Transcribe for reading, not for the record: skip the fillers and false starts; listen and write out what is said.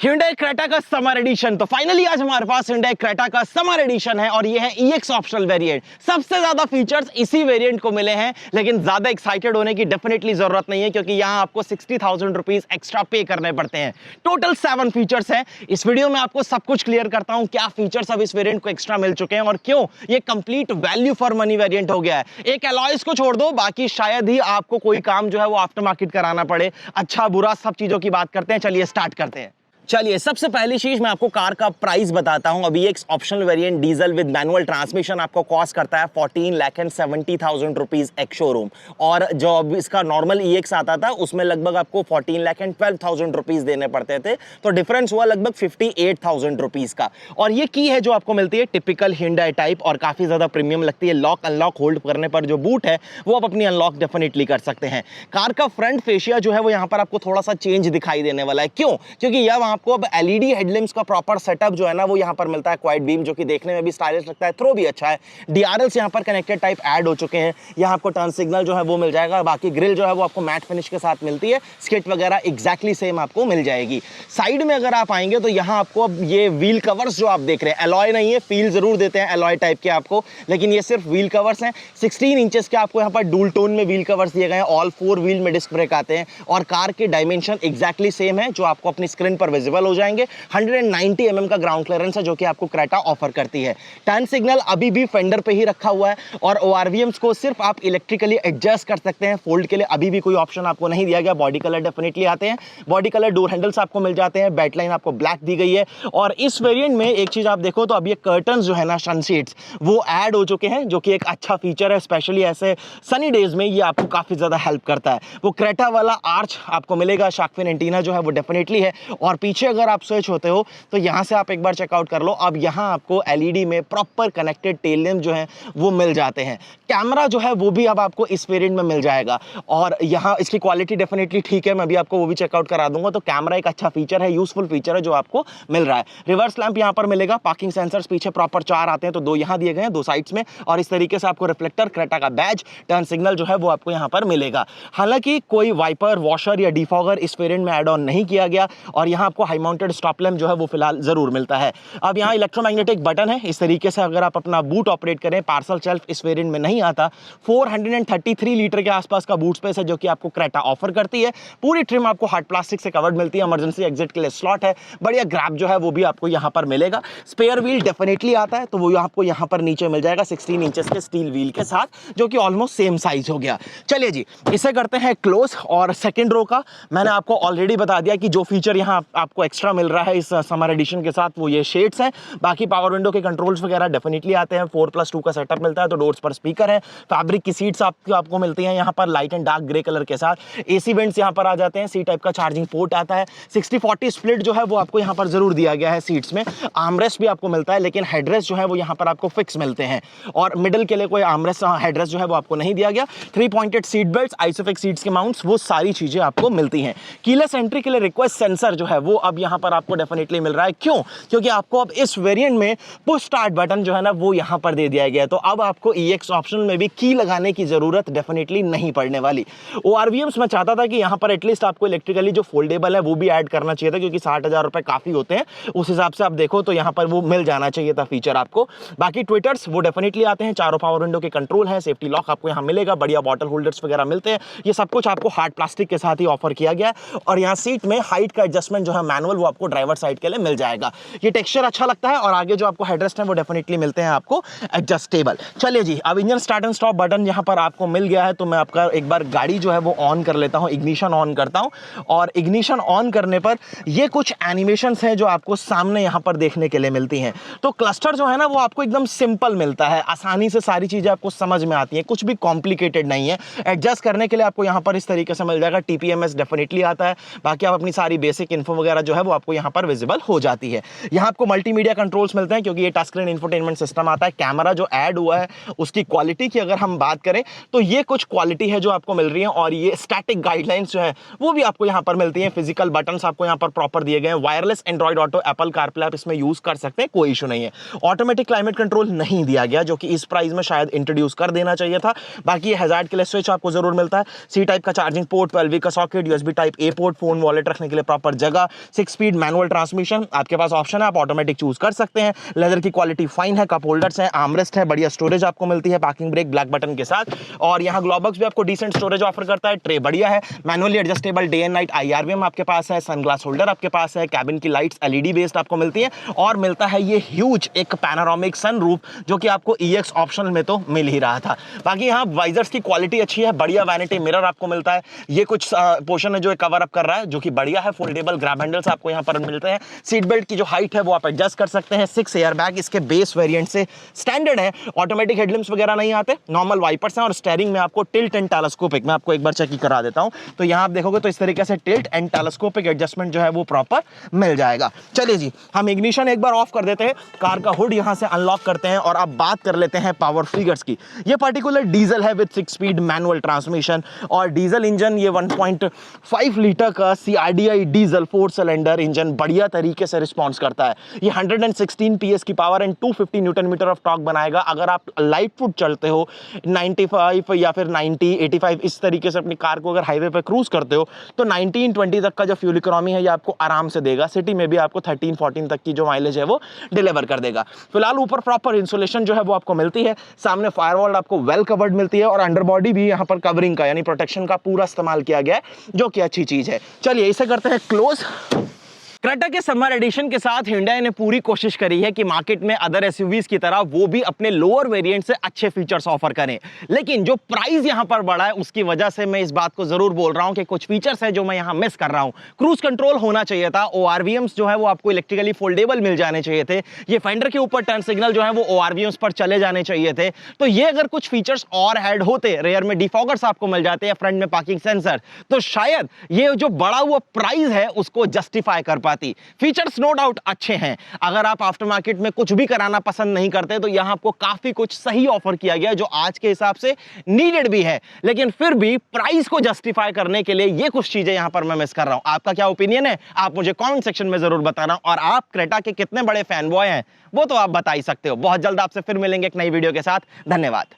Hyundai Creta का summer addition. तो finally आज हमारे पास Hyundai Creta का समर एडिशन है और ये है EX ऑप्शनल वेरिएंट। सबसे ज्यादा फीचर्स इसी वेरिएंट को मिले हैं, लेकिन ज्यादा एक्साइटेड होने की डेफिनेटली जरूरत नहीं है क्योंकि यहाँ आपको 60,000 रुपीज एक्स्ट्रा पे करने पड़ते हैं। टोटल 7 फीचर्स हैं। इस वीडियो में आपको सब कुछ क्लियर करता हूँ, क्या फीचर्स अब इस वेरिएंट को एक्स्ट्रा मिल चुके हैं और क्यों ये complete value for money variant हो गया है। एक अलॉयज को छोड़ दो, बाकी शायद ही आपको कोई काम जो है वो आफ्टर मार्केट कराना पड़े। अच्छा बुरा सब चीजों की बात करते हैं, चलिए स्टार्ट करते हैं। चलिए सबसे पहली चीज मैं आपको कार का प्राइस बताता हूं। अभी एक optional variant diesel with manual transmission आपको कॉस्ट करता है 14,70,000 रुपीज एक्स शोरूम, और जो अब इसका नॉर्मल EX आता था उसमें लगभग आपको 14,12,000 रुपीज देने पड़ते थे। तो डिफरेंस हुआ लगभग 58,000 रुपीज का। और ये की है जो आपको मिलती है टिपिकल Hyundai टाइप और काफी ज्यादा प्रीमियम लगती है। लॉक अनलॉक होल्ड करने पर जो बूट है वो आप अपनी अनलॉक डेफिनेटली कर सकते हैं। कार का फ्रंट फेशिया जो है वो यहाँ पर आपको थोड़ा सा चेंज दिखाई देने वाला है। क्यों? क्योंकि यह आपको अब LED हेडलैम्प्स का प्रॉपर सेटअप जो है ना वो यहां पर मिलता है। क्वाइट बीम जो कि देखने में भी स्टाइलिश लगता है, थ्रो भी अच्छा है। DRLs यहां पर कनेक्टेड टाइप ऐड हो चुके हैं। यहां आपको टर्न सिग्नल जो है वो मिल जाएगा। बाकी ग्रिल जो है वो आपको मैट फिनिश के साथ मिलती है। स्किट वगैरह एग्जैक्टली सेम आपको मिल जाएगी। साइड में अगर आप आएंगे तो यहां आपको अब ये व्हील कवर्स जो आप देख रहे हैं, एलॉय नहीं है, फील जरूर देते हैं एलॉय टाइप के आपको, लेकिन ये सिर्फ व्हील कवर्स हैं। 16 इंचेस के आपको यहां पर डुअल टोन में व्हील कवर्स दिए गए हैं। ऑल 4 व्हील में डिस्क ब्रेक आते हैं और कार के डायमेंशन एग्जैक्टली सेम है जो आपको अपनी स्क्रीन पर विजिबल हो जाएंगे। 190 mm का ग्राउंड क्लियरेंस है जो कि आपको क्रेटा ऑफर करती है। टर्न सिग्नल अभी भी फेंडर पे ही रखा हुआ है और ORVMs को सिर्फ आप इलेक्ट्रिकली एडजस्ट कर सकते हैं। फोल्ड के लिए अभी भी कोई ऑप्शन आपको नहीं दिया गया। बॉडी कलर डेफिनेटली आते हैं। बॉडी कलर डोर हैंडल्स आपको मिल जाते हैं। बैट लाइन आपको ब्लैक दी गई है। और इस वेरिएंट में एक चीज आप देखो तो अब ये कर्टन्स जो है ना, सन सीट्स, वो ऐड हो चुके हैं जो कि एक अच्छा फीचर है। स्पेशली ऐसे सनी डेज में ये आपको काफी ज्यादा हेल्प करता है। वो क्रेटा वाला आर्च आपको मिलेगा। शार्क फिन एंटीना जो है वो डेफिनेटली है। और पीछे अगर आप स्विच होते हो तो यहां से आप एक बार चेकआउट कर लो। अब यहां आपको LED में प्रॉपर कनेक्टेड टेल लैंप जो है वो मिल जाते हैं। कैमरा जो है वो भी अब आपको इस वेरिएंट में मिल जाएगा और यहां इसकी क्वालिटी डेफिनेटली ठीक है। मैं भी आपको वो भी चेकआउट करा दूंगा। तो कैमरा एक अच्छा फीचर है, यूजफुल फीचर है जो आपको मिल रहा है। रिवर्स लैंप यहां पर मिलेगा। पार्किंग सेंसर्स पीछे प्रॉपर 4 आते हैं, तो 2 यहां दिए गए हैं, 2 साइड्स में। और इस तरीके से आपको रिफ्लेक्टर, क्रेटा का बैज, टर्न सिग्नल जो है वो आपको यहां पर मिलेगा। हालांकि कोई वाइपर, वॉशर या डिफॉगर इस वेरिएंट में ऐड ऑन नहीं किया गया और यहां आपको हाई माउंटेड स्टॉप लैंप जो है वो फिलहाल जरूर मिलता है। अब यहाँ इलेक्ट्रोमैग्नेटिक बटन है। इस तरीके से अगर आप अपना बूट ऑपरेट करें, पार्सल शेल्फ इस वेरिएंट में नहीं आता। 433 लीटर के आसपास का बूट स्पेस है जो कि आपको क्रेटा ऑफर करती है। पूरी ट्रिम आपको हार्ड प्लास्टिक से कवर्ड मिलती है। इमरजेंसी एग्जिट के लिए स्लॉट है। बढ़िया ग्रैब जो है वो भी आपको यहाँ पर मिलेगा। स्पेयर व्हील डेफिनेटली आता है, तो वो आपको यहाँ पर नीचे मिल जाएगा 16 इंचेस के स्टील व्हील के साथ, जो कि ऑलमोस्ट सेम साइज हो गया। चलिए जी, इसे करते हैं क्लोज। और सेकेंड रो का मैंने आपको ऑलरेडी बता दिया कि जो फीचर यहाँ आपको एक्स्ट्रा मिल रहा है इस समर एडिशन के साथ वो ये शेड्स हैं। बाकी पावर विंडो के कंट्रोल्स वगैरह डेफिनेटली आते हैं। 4+2 का सेटअप मिलता है, तो डोर्स पर स्पीकर है। फैब्रिक की सीट्स आपको मिलती हैं यहाँ पर light and dark grey colour के साथ। AC वेंट्स यहाँ पर आ जाते हैं। C टाइप का चार्जिंग पोर्ट आता है। 60-40 स्प्लिट जो है वो आपको यहाँ पर जरूर दिया गया है सीट्स में। आर्मरेस्ट भी आपको मिलता है, लेकिन हेडरेस्ट जो है वो यहाँ पर आपको फिक्स मिलते हैं और मिडिल के लिए कोई आर्मरेस्ट, हेडरेस्ट जो है वो आपको नहीं दिया गया। 3 pointed seat belt, isofix seats के माउंट्स, वो सारी चीजें आपको मिलती हैं। कीलेस एंट्री के लिए रिक्वेस्ट सेंसर जो है वो अब यहाँ पर आपको डेफिनेटली मिल रहा है। क्यों? क्योंकि आपको अब इस वेरिएंट में पुश स्टार्ट बटन जो है ना वो यहां पर दे दिया गया है। तो अब आपको EX ऑप्शनल में भी की लगाने की जरूरत डेफिनेटली नहीं पड़ने वाली। ORVMs में चाहता था कि यहां पर एटलीस्ट आपको इलेक्ट्रिकली जो फोल्डेबल है वो भी ऐड करना चाहिए था, क्योंकि 60,000 रुपए काफी होते हैं। उस हिसाब से आप देखो तो यहां पर वो मिल जाना चाहिए था फीचर आपको। बाकी ट्विटर्स वो डेफिनेटली आते हैं। चारों पावर विंडो के कंट्रोल है। सेफ्टी लॉक आपको यहां मिलेगा। बढ़िया बॉटल होल्डर्स वगैरह मिलते हैं। ये सब कुछ आपको हार्ड प्लास्टिक के साथ ही ऑफर किया गया है। और यहाँ सीट में हाइट का एडजस्टमेंट जो है मैनुअल, वो आपको ड्राइवर साइड के लिए मिल जाएगा। ये टेक्सचर अच्छा लगता है और आगे जो आपको हेडरेस्ट है वो डेफिनेटली मिलते हैं आपको एडजस्टेबल। चलिए जी, अब engine start and stop button यहां पर आपको मिल गया है, तो मैं आपका एक बार गाड़ी जो है वो ऑन कर लेता हूं। इग्निशन ऑन करता हूं और इग्निशन ऑन करने पर ये कुछ एनिमेशंस हैं जो आपको सामने यहां पर देखने के लिए मिलती हैं। तो क्लस्टर जो है ना वो आपको एकदम सिंपल मिलता है। आसानी से सारी चीजें आपको समझ में आती हैं, कुछ भी कॉम्प्लिकेटेड नहीं है। एडजस्ट करने के लिए आपको यहां पर इस तरीके से मिल जाएगा। TPMS डेफिनेटली आता है। बाकी आप अपनी सारी बेसिक इन्फो वगैरह जो है वो आपको यहां पर विजिबल हो जाती है। यहां आपको मल्टीमीडिया कंट्रोल्स मिलते हैं क्योंकि ये टच स्क्रीन इंफोटेनमेंट सिस्टम आता है। कैमरा जो ऐड हुआ है उसकी क्वालिटी की अगर हम बात करें तो ये कुछ क्वालिटी है जो आपको मिल रही है। और ये स्टैटिक गाइडलाइंस जो है वो भी आपको यहां पर मिलती हैं। फिजिकल बटन्स आपको यहां पर प्रॉपर दिए गए हैं। Wireless Android auto, Apple CarPlay आप इसमें यूज कर सकते हैं, कोई इशू नहीं है। ऑटोमेटिक क्लाइमेट कंट्रोल नहीं दिया गया, जो कि इस प्राइस में शायद इंट्रोड्यूस कर देना चाहिए था। बाकी ये हैजार्ड के लिए स्विच आपको जरूर मिलता है। C टाइप का चार्जिंग पोर्ट, 12V का socket, USB type A port, phone wallet रखने के लिए प्रॉपर जगह, 6 स्पीड मैनुअल ट्रांसमिशन, आपके पास ऑप्शन है, आप ऑटोमेटिक चूज कर सकते हैं। लेदर की क्वालिटी फाइन है, कप होल्डर्स हैं, आर्मरेस्ट है, बढ़िया स्टोरेज आपको मिलती है, पार्किंग ब्रेक ब्लैक बटन के साथ, और यहाँ ग्लोव बॉक्स भी आपको डिसेंट स्टोरेज ऑफर करता है। ट्रे बढ़िया है, manually adjustable day and night IRVM आपके पास है, सनग्लास होल्डर आपके पास है, कैबिन की लाइट्स LED बेस्ड आपको मिलती है, और मिलता है ये ह्यूज एक पैनोरामिक सनरूफ जो कि आपको EX ऑप्शनल में तो मिल ही रहा था। बाकी यहाँ वाइजर्स की क्वालिटी अच्छी है, बढ़िया वैनिटी मिरर आपको मिलता है, ये कुछ पोर्शन है जो कवर अप कर रहा है जो कि बढ़िया है। फोल्डेबल ग्रैब हैंडल्स आपको यहाँ पर मिलते हैं, सीट बेल्ट की जो हाइट है वो आप एडजस्ट कर सकते हैं, 6 एयर बैग इसके बेस वेरिएंट से स्टैंडर्ड है, ऑटोमेटिक हेडलैम्प्स वगैरह नहीं आते, नॉर्मल वाइपर्स हैं, और स्टीयरिंग में आपको टिल्ट एंड टेलीस्कोपिक, मैं आपको एक बार चेक ही करा देता हूं, तो यहां आप देखोगे तो इस तरीके से टिल्ट एंड टेलीस्कोपिक एडजस्टमेंट जो है वो प्रॉपर मिल जाएगा। चलिए जी, हम इग्निशन एक बार ऑफ कर देते हैं, कार का हुड यहां से अनलॉक करते हैं और अब बात कर लेते हैं पावर फिगर्स की। ये पर्टिकुलर डीजल है विद 6 स्पीड मैनुअल ट्रांसमिशन, और डीजल इंजन ये 1.5 लीटर का CRDI डीजल 4 सिलेंडर इंजन बढ़िया तरीके से रिस्पॉन्स करता है। ये 116 PS की power and 250 newton metre of torque बनाएगा। अगर आप लाइट फुट चलते हो 95 या फिर 90 85 इस तरीके से अपनी कार को अगर हाईवे पे क्रूज करते हो तो 19-20 तक का जो फ्यूल इकोनॉमी है ये आपको आराम से देगा। सिटी में भी आपको 13-14 तक की जो माइलेज है वो डिलीवर कर देगा। फिलहाल ऊपर प्रॉपर इंसुलेशन जो है वो आपको मिलती है, सामने फायरवॉल आपको वेल कवर्ड मिलती है, और अंडरबॉडी भी यहाँ पर कवरिंग का यानी प्रोटेक्शन का पूरा इस्तेमाल किया गया है जो कि अच्छी चीज है। चलिए इसे करते हैं क्लोज। क्रेटा के समर एडिशन के साथ Hyundai ने पूरी कोशिश करी है कि मार्केट में अदर एसयूवीज की तरह वो भी अपने लोअर वेरिएंट से अच्छे फीचर्स ऑफर करें, लेकिन जो प्राइस यहां पर बढ़ा है उसकी वजह से मैं इस बात को जरूर बोल रहा हूं कि कुछ फीचर्स है जो मैं यहां मिस कर रहा हूं। क्रूज कंट्रोल होना चाहिए था, ORVMs जो है वो आपको इलेक्ट्रिकली फोल्डेबल मिल जाने चाहिए थे, ये फेंडर के ऊपर टर्न सिग्नल जो है वो ORVMs पर चले जाने चाहिए थे। तो ये अगर कुछ फीचर्स और ऐड होते, रेयर में डिफॉगर्स आपको मिल जाते हैं, फ्रंट में पार्किंग सेंसर, तो शायद ये जो बढ़ा हुआ प्राइस है उसको जस्टिफाई कर पाती। फीचर्स नो डाउट अच्छे हैं, अगर आप आफ्टर मार्केट में कुछ भी कराना पसंद नहीं करते तो यहां आपको काफी कुछ सही ऑफर किया गया जो आज के हिसाब से नीडेड भी है, लेकिन फिर भी प्राइस को जस्टिफाई करने के लिए ये कुछ चीजें यहां पर मैं मिस कर रहा हूं। आपका क्या ओपिनियन है आप मुझे कमेंट सेक्शन में जरूर बताना, और आप क्रेटा के कितने बड़े फैन बॉय हैं वो तो आप बता ही सकते हो। बहुत जल्द आपसे फिर मिलेंगे एक नई वीडियो के साथ। धन्यवाद।